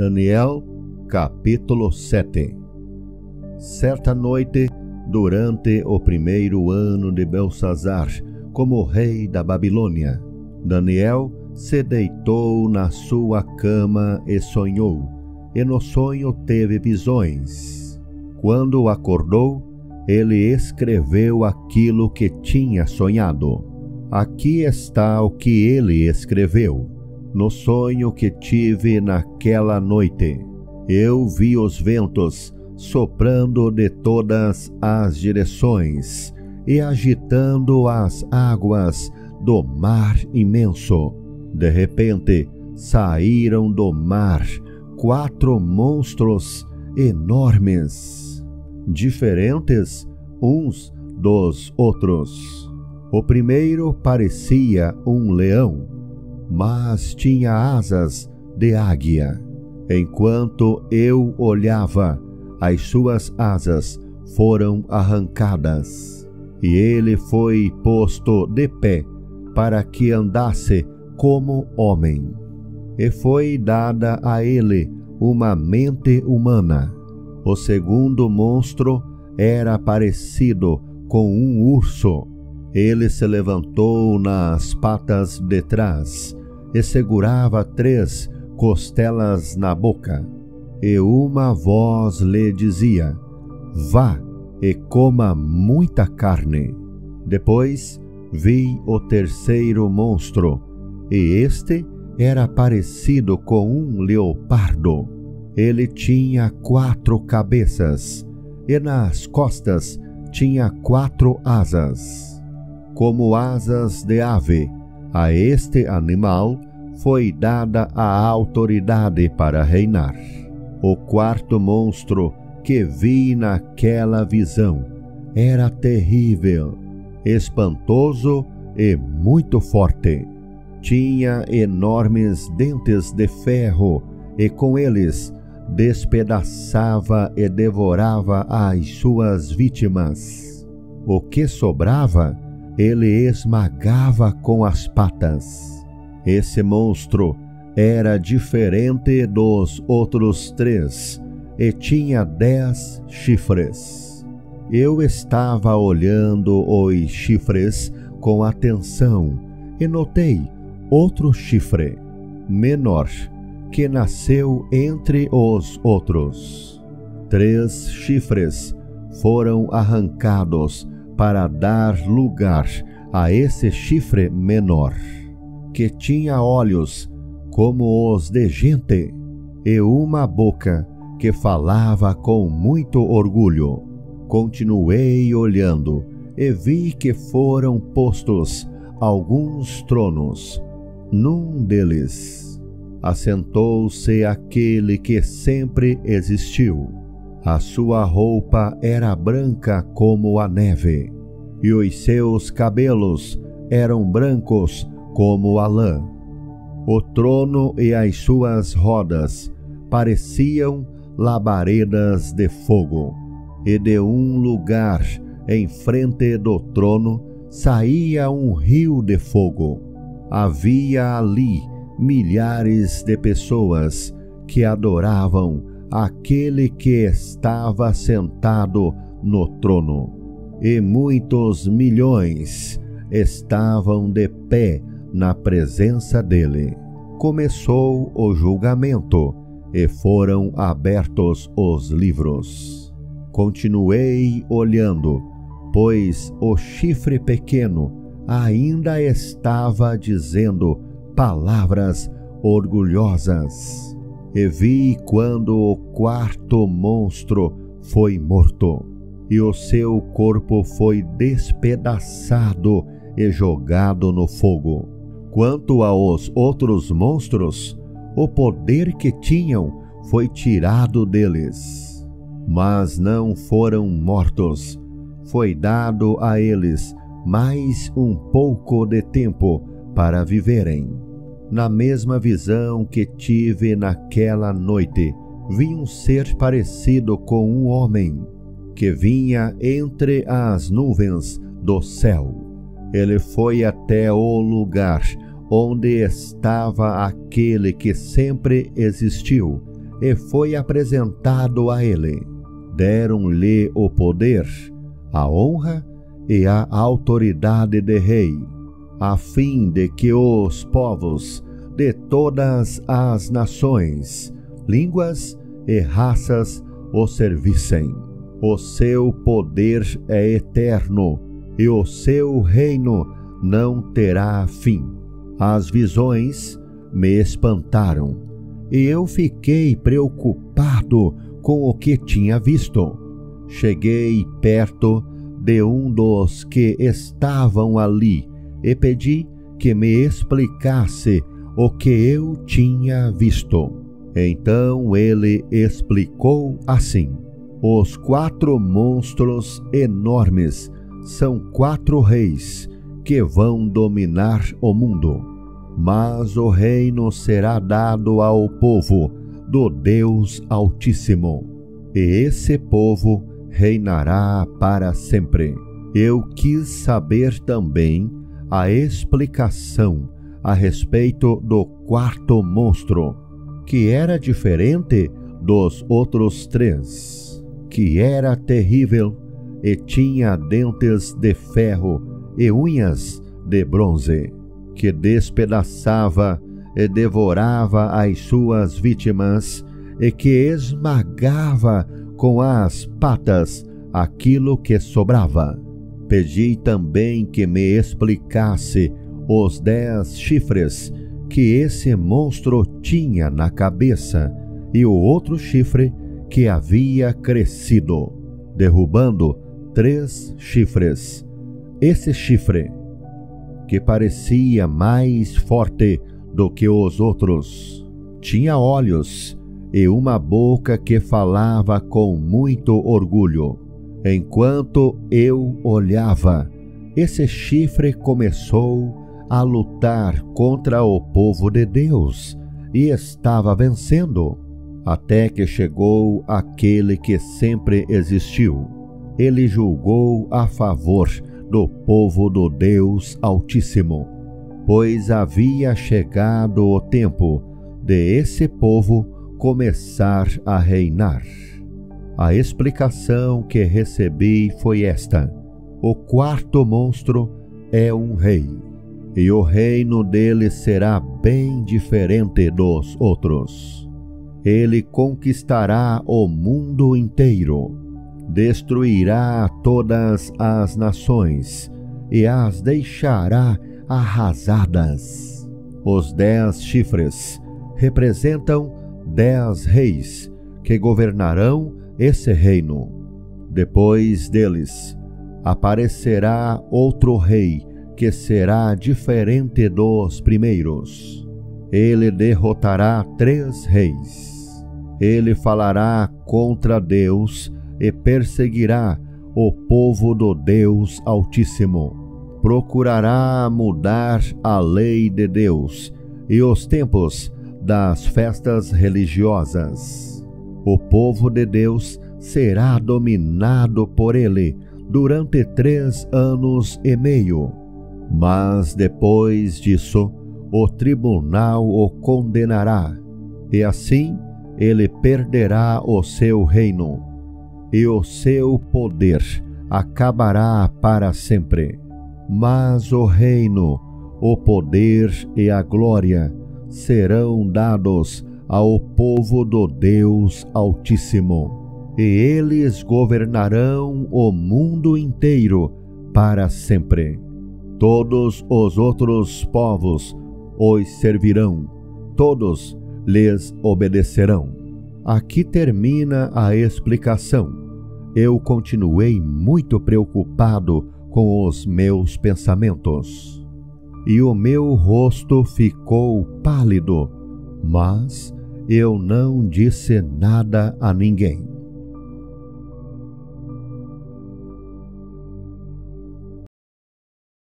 Daniel, capítulo 7. Certa noite, durante o primeiro ano de Belsazar, como rei da Babilônia, Daniel se deitou na sua cama e sonhou, e no sonho teve visões. Quando acordou, ele escreveu aquilo que tinha sonhado. Aqui está o que ele escreveu. No sonho que tive naquela noite, eu vi os ventos soprando de todas as direções e agitando as águas do mar imenso. De repente, saíram do mar 4 monstros enormes, diferentes uns dos outros. O primeiro parecia um leão, mas tinha asas de águia. Enquanto eu olhava, as suas asas foram arrancadas, e ele foi posto de pé para que andasse como homem. E foi dada a ele uma mente humana. O segundo monstro era parecido com um urso. Ele se levantou nas patas de trás e segurava 3 costelas na boca. E uma voz lhe dizia: vá e coma muita carne. Depois vi o terceiro monstro, e este era parecido com um leopardo. Ele tinha 4 cabeças, e nas costas tinha 4 asas. Como asas de ave, a este animal foi dada a autoridade para reinar. O quarto monstro que vi naquela visão era terrível, espantoso e muito forte. Tinha enormes dentes de ferro e com eles despedaçava e devorava as suas vítimas. O que sobrava, ele esmagava com as patas. Esse monstro era diferente dos outros 3 e tinha 10 chifres. Eu estava olhando os chifres com atenção e notei outro chifre, menor, que nasceu entre os outros. 3 chifres foram arrancados para dar lugar a esse chifre menor, que tinha olhos como os de gente e uma boca que falava com muito orgulho. Continuei olhando e vi que foram postos alguns tronos. Num deles assentou-se aquele que sempre existiu. A sua roupa era branca como a neve, e os seus cabelos eram brancos como a lã. O trono e as suas rodas pareciam labaredas de fogo, e de um lugar em frente do trono saía um rio de fogo. Havia ali milhares de pessoas que adoravam aquele que estava sentado no trono, e muitos milhões estavam de pé na presença dele. Começou o julgamento e foram abertos os livros. Continuei olhando, pois o chifre pequeno ainda estava dizendo palavras orgulhosas. E vi quando o quarto monstro foi morto, e o seu corpo foi despedaçado e jogado no fogo. Quanto aos outros monstros, o poder que tinham foi tirado deles, mas não foram mortos. Foi dado a eles mais um pouco de tempo para viverem. Na mesma visão que tive naquela noite, vi um ser parecido com um homem, que vinha entre as nuvens do céu. Ele foi até o lugar onde estava aquele que sempre existiu e foi apresentado a ele. Deram-lhe o poder, a honra e a autoridade de rei, a fim de que os povos de todas as nações, línguas e raças o servissem. O seu poder é eterno e o seu reino não terá fim. As visões me espantaram e eu fiquei preocupado com o que tinha visto. Cheguei perto de um dos que estavam ali e pedi que me explicasse o que eu tinha visto. Então ele explicou assim: os 4 monstros enormes são 4 reis que vão dominar o mundo, mas o reino será dado ao povo do Deus Altíssimo, e esse povo reinará para sempre. Eu quis saber também a explicação a respeito do 4º monstro, que era diferente dos outros 3, que era terrível e tinha dentes de ferro e unhas de bronze, que despedaçava e devorava as suas vítimas e que esmagava com as patas aquilo que sobrava. Pedi também que me explicasse os 10 chifres que esse monstro tinha na cabeça e o outro chifre que havia crescido, derrubando 3 chifres. Esse chifre, que parecia mais forte do que os outros, tinha olhos e uma boca que falava com muito orgulho. Enquanto eu olhava, esse chifre começou a lutar contra o povo de Deus e estava vencendo, até que chegou aquele que sempre existiu. Ele julgou a favor do povo do Deus Altíssimo, pois havia chegado o tempo de esse povo começar a reinar. A explicação que recebi foi esta: o 4º monstro é um rei, e o reino dele será bem diferente dos outros. Ele conquistará o mundo inteiro, destruirá todas as nações e as deixará arrasadas. Os 10 chifres representam 10 reis que governarão esse reino. Depois deles aparecerá outro rei que será diferente dos primeiros. Ele derrotará 3 reis. Ele falará contra Deus e perseguirá o povo do Deus Altíssimo. Procurará mudar a lei de Deus e os tempos das festas religiosas. O povo de Deus será dominado por ele durante 3 anos e meio. Mas depois disso, o tribunal o condenará, e assim ele perderá o seu reino, e o seu poder acabará para sempre. Mas o reino, o poder e a glória serão dados ao povo do Deus Altíssimo, e eles governarão o mundo inteiro para sempre. Todos os outros povos os servirão, todos lhes obedecerão. Aqui termina a explicação. Eu continuei muito preocupado com os meus pensamentos, e o meu rosto ficou pálido, mas eu não disse nada a ninguém.